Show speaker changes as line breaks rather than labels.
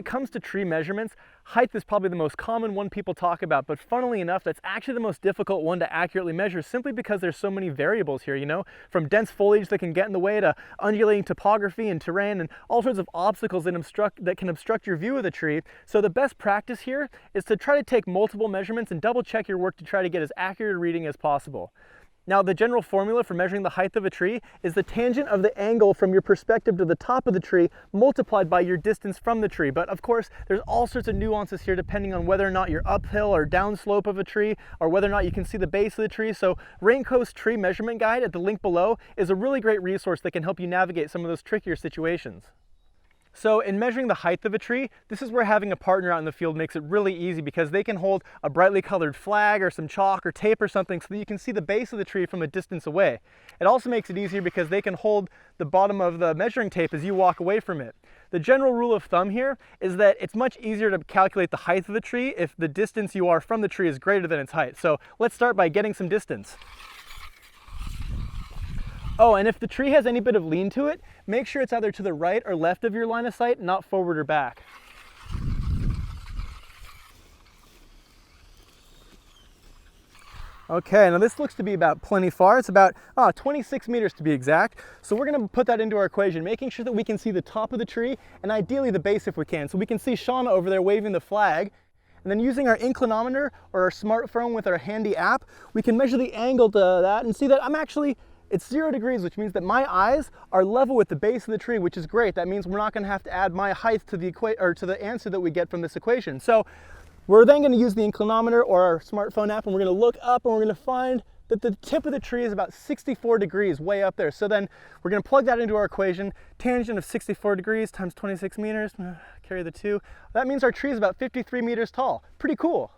it comes to tree measurements, height is probably the most common one people talk about, but funnily enough, that's actually the most difficult one to accurately measure simply because there's so many variables here, you know, from dense foliage that can get in the way to undulating topography and terrain and all sorts of obstacles that can obstruct your view of the tree. So the best practice here is to try to take multiple measurements and double check your work to try to get as accurate a reading as possible. Now, the general formula for measuring the height of a tree is the tangent of the angle from your perspective to the top of the tree multiplied by your distance from the tree. But of course, there's all sorts of nuances here depending on whether or not you're uphill or downslope of a tree, or whether or not you can see the base of the tree. So Raincoast Tree Measurement Guide at the link below is a really great resource that can help you navigate some of those trickier situations. So in measuring the height of a tree, this is where having a partner out in the field makes it really easy, because they can hold a brightly colored flag or some chalk or tape or something so that you can see the base of the tree from a distance away. It also makes it easier because they can hold the bottom of the measuring tape as you walk away from it. The general rule of thumb here is that it's much easier to calculate the height of the tree if the distance you are from the tree is greater than its height. So let's start by getting some distance. Oh, and if the tree has any bit of lean to it, make sure it's either to the right or left of your line of sight, not forward or back. Okay, now this looks to be about plenty far. It's about 26 meters to be exact. So we're gonna put that into our equation, making sure that we can see the top of the tree and ideally the base if we can. So we can see Shauna over there waving the flag. And then using our inclinometer or our smartphone with our handy app, we can measure the angle to that and see that it's 0 degrees, which means that my eyes are level with the base of the tree, which is great. That means we're not going to have to add my height to the answer that we get from this equation. So we're then going to use the inclinometer or our smartphone app, and we're going to look up and we're going to find that the tip of the tree is about 64 degrees way up there. So then we're going to plug that into our equation. Tangent of 64 degrees times 26 meters, carry the 2. That means our tree is about 53 meters tall. Pretty cool.